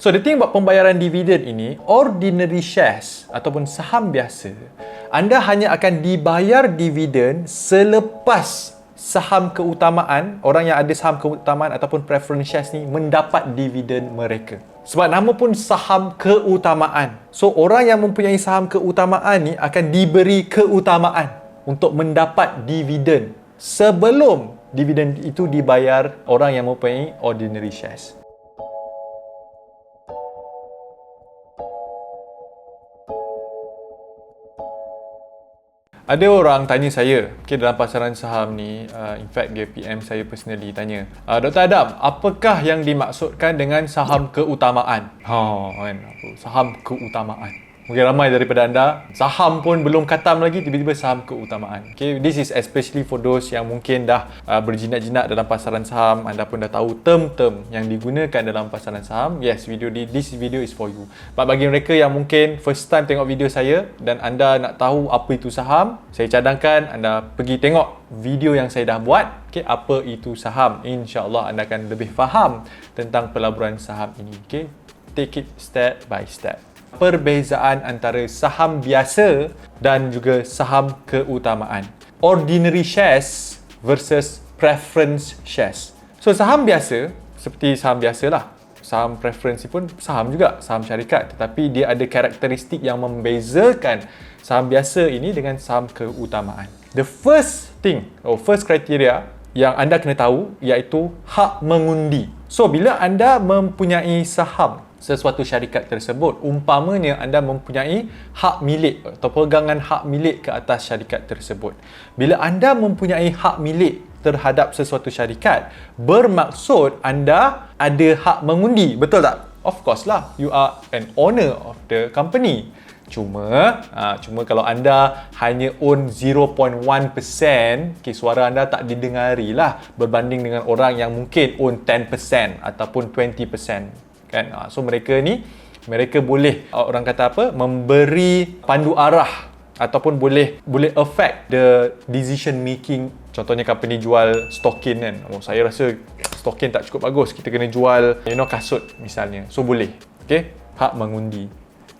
So, the thing about pembayaran dividen ini, ordinary shares ataupun saham biasa, anda hanya akan dibayar dividen selepas saham keutamaan, orang yang ada saham keutamaan ataupun preference shares ni mendapat dividen mereka. Sebab nama pun saham keutamaan. So, orang yang mempunyai saham keutamaan ni akan diberi keutamaan untuk mendapat dividen sebelum dividen itu dibayar orang yang mempunyai ordinary shares. Ada orang tanya saya, dalam pasaran saham ni, in fact dia PM saya personally tanya, Dr. Adam, apakah yang dimaksudkan dengan saham keutamaan? Saham keutamaan. Mungkin ramai daripada anda, saham pun belum khatam lagi, tiba-tiba saham keutamaan. This is especially for those yang mungkin dah berjinak-jinak dalam pasaran saham, anda pun dah tahu term-term yang digunakan dalam pasaran saham. Yes, this video is for you. But bagi mereka yang mungkin first time tengok video saya dan anda nak tahu apa itu saham, saya cadangkan anda pergi tengok video yang saya dah buat, apa itu saham. InsyaAllah anda akan lebih faham tentang pelaburan saham ini. Take it step by step. Perbezaan antara saham biasa dan juga saham keutamaan. Ordinary shares versus preference shares. So, saham biasa, seperti saham biasalah. Saham preference pun saham juga, saham syarikat. Tetapi dia ada karakteristik yang membezakan saham biasa ini dengan saham keutamaan. The first thing, first criteria yang anda kena tahu iaitu hak mengundi. So, bila anda mempunyai saham sesuatu syarikat tersebut, umpamanya anda mempunyai hak milik atau pegangan hak milik ke atas syarikat tersebut. Bila anda mempunyai hak milik terhadap sesuatu syarikat, bermaksud anda ada hak mengundi, betul tak? Of course lah, you are an owner of the company. Cuma kalau anda hanya own 0.1%, suara anda tak didengari lah berbanding dengan orang yang mungkin own 10% ataupun 20%. So mereka boleh, orang kata apa, memberi pandu arah ataupun boleh affect the decision making. Contohnya company jual stokin kan, saya rasa stokin tak cukup bagus, kita kena jual kasut misalnya. So boleh, hak mengundi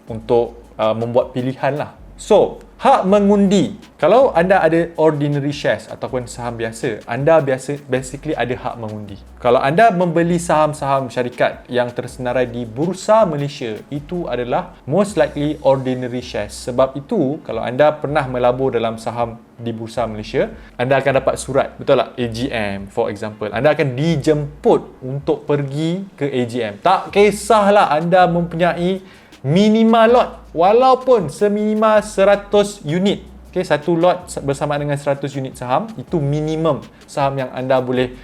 untuk membuat pilihan lah. So, hak mengundi. Kalau anda ada ordinary shares ataupun saham biasa, anda basically ada hak mengundi. Kalau anda membeli saham-saham syarikat yang tersenarai di Bursa Malaysia, itu adalah most likely ordinary shares. Sebab itu, kalau anda pernah melabur dalam saham di Bursa Malaysia, anda akan dapat surat, betul tak? AGM, for example. Anda akan dijemput untuk pergi ke AGM. Tak kisahlah anda mempunyai minimal lot, walaupun seminimal 100 unit. Satu lot bersama dengan 100 unit saham, itu minimum saham yang anda boleh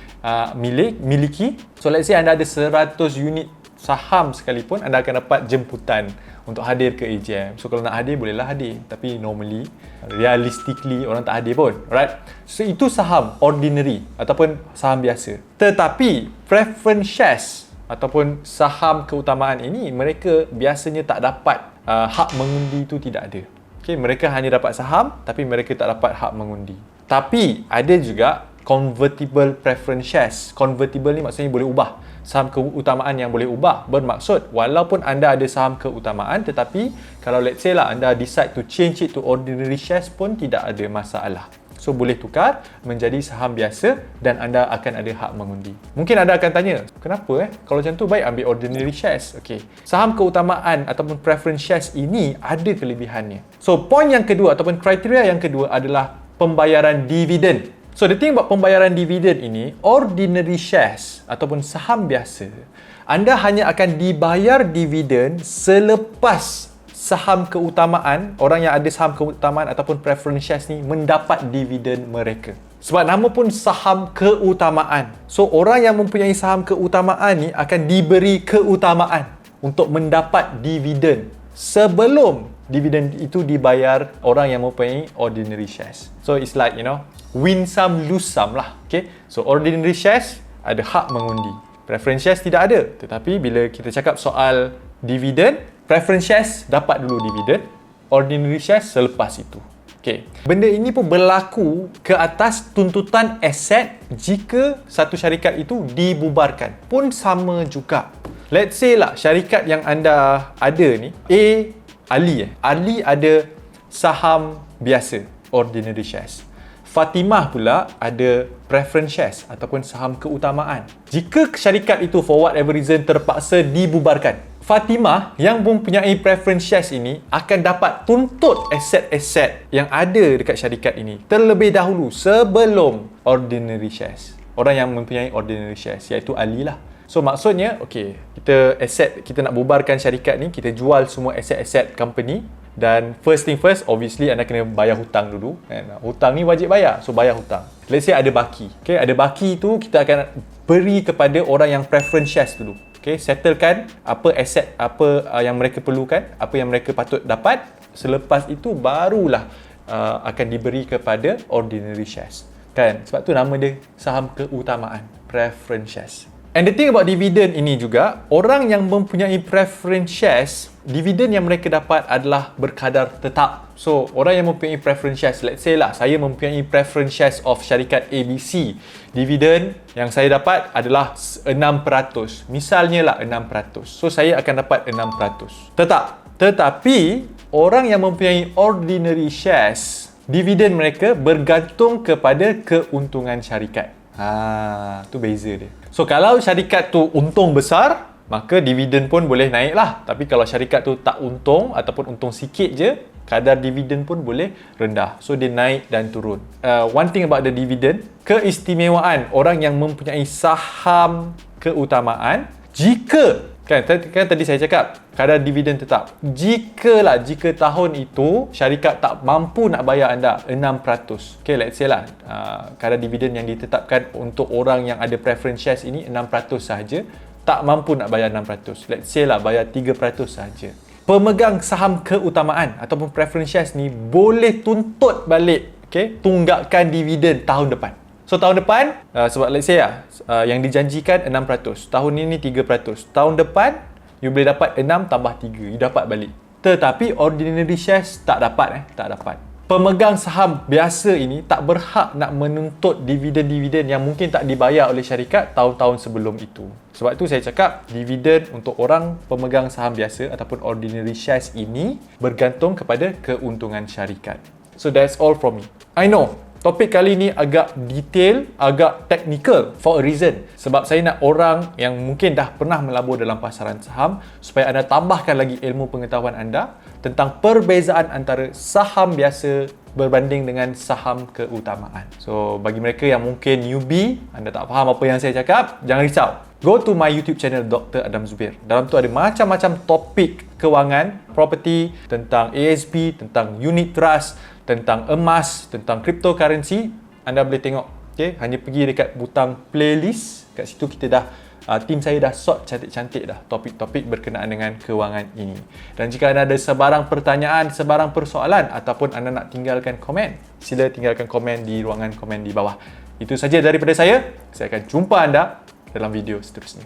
miliki. So let's say anda ada 100 unit saham sekalipun, anda akan dapat jemputan untuk hadir ke AGM. So kalau nak hadir, bolehlah hadir. Tapi normally, realistically, orang tak hadir pun. Right? So itu saham ordinary ataupun saham biasa. Tetapi preference shares ataupun saham keutamaan ini, mereka biasanya tak dapat hak mengundi, itu tidak ada. Mereka hanya dapat saham, tapi mereka tak dapat hak mengundi. Tapi ada juga convertible preference shares. Convertible ni maksudnya boleh ubah. Saham keutamaan yang boleh ubah. Bermaksud, walaupun anda ada saham keutamaan, tetapi kalau let's say lah anda decide to change it to ordinary shares pun tidak ada masalah. So, boleh tukar menjadi saham biasa dan anda akan ada hak mengundi. Mungkin anda akan tanya, kenapa kalau macam tu baik ambil ordinary shares? Saham keutamaan ataupun preference shares ini ada kelebihannya. So, point yang kedua ataupun kriteria yang kedua adalah pembayaran dividen. So, the thing about pembayaran dividen ini, ordinary shares ataupun saham biasa, anda hanya akan dibayar dividen selepas saham keutamaan, orang yang ada saham keutamaan ataupun preference shares ni mendapat dividen mereka. Sebab nama pun saham keutamaan. So, orang yang mempunyai saham keutamaan ni akan diberi keutamaan untuk mendapat dividen sebelum dividen itu dibayar orang yang mempunyai ordinary shares. So, it's like, win some, lose some lah. So, ordinary shares ada hak mengundi. Preference shares tidak ada. Tetapi bila kita cakap soal dividen, preference shares dapat dulu dividen, ordinary shares selepas itu. Benda ini pun berlaku ke atas tuntutan aset jika satu syarikat itu dibubarkan. Pun sama juga. Let's say lah syarikat yang anda ada ni, Ali ada saham biasa, ordinary shares. Fatimah pula ada preference shares ataupun saham keutamaan. Jika syarikat itu for whatever reason terpaksa dibubarkan, Fatimah yang mempunyai preference shares ini akan dapat tuntut aset-aset yang ada dekat syarikat ini terlebih dahulu sebelum ordinary shares. Orang yang mempunyai ordinary shares iaitu Ali lah. So maksudnya, kita nak bubarkan syarikat ni, kita jual semua aset-aset company. Dan first thing first, obviously anda kena bayar hutang dulu. Hutang ni wajib bayar, so bayar hutang. Let's say ada baki. Ada baki tu kita akan beri kepada orang yang preference shares dulu. Settlekan apa aset apa yang mereka perlukan, apa yang mereka patut dapat. Selepas itu barulah akan diberi kepada ordinary shares. Sebab tu nama dia saham keutamaan, preference shares. And the thing about dividend ini juga, orang yang mempunyai preference shares, dividen yang mereka dapat adalah berkadar tetap. So, orang yang mempunyai preference shares, let's say lah, saya mempunyai preference shares of syarikat ABC. Dividen yang saya dapat adalah 6%. Misalnya lah 6%. So, saya akan dapat 6%. Tetapi, orang yang mempunyai ordinary shares, dividen mereka bergantung kepada keuntungan syarikat. Tu beza dia. So kalau syarikat tu untung besar, maka dividen pun boleh naik lah. Tapi kalau syarikat tu tak untung ataupun untung sikit je, kadar dividen pun boleh rendah. So dia naik dan turun. One thing about the dividend, keistimewaan orang yang mempunyai saham keutamaan, jika kan tadi saya cakap kadar dividen tetap. Jika tahun itu syarikat tak mampu nak bayar anda 6%. Let's say lah kadar dividen yang ditetapkan untuk orang yang ada preference shares ini 6% sahaja, tak mampu nak bayar 6%. Let's say lah bayar 3% sahaja. Pemegang saham keutamaan ataupun preference shares ni boleh tuntut balik tunggakan dividen tahun depan. So tahun depan, sebab let's say yang dijanjikan 6%, tahun ini 3%, tahun depan you boleh dapat 6 tambah 3, you dapat balik. Tetapi ordinary shares tak dapat. Pemegang saham biasa ini tak berhak nak menuntut dividen-dividen yang mungkin tak dibayar oleh syarikat tahun-tahun sebelum itu. Sebab tu saya cakap dividen untuk orang pemegang saham biasa ataupun ordinary shares ini bergantung kepada keuntungan syarikat. So that's all from me. I know topik kali ni agak detail, agak technical for a reason. Sebab saya nak orang yang mungkin dah pernah melabur dalam pasaran saham supaya anda tambahkan lagi ilmu pengetahuan anda tentang perbezaan antara saham biasa berbanding dengan saham keutamaan. So, bagi mereka yang mungkin newbie, anda tak faham apa yang saya cakap, jangan risau. Go to my YouTube channel Dr. Adam Zubir. Dalam tu ada macam-macam topik kewangan, property, tentang ASB, tentang unit trust, tentang emas, tentang cryptocurrency. Anda boleh tengok. Hanya pergi dekat butang playlist. Kat situ kita dah tim saya dah sort cantik-cantik dah topik-topik berkenaan dengan kewangan ini. Dan jika anda ada sebarang pertanyaan, sebarang persoalan ataupun anda nak tinggalkan komen, sila tinggalkan komen di ruangan komen di bawah. Itu saja daripada saya. Saya akan jumpa anda dalam video seterusnya.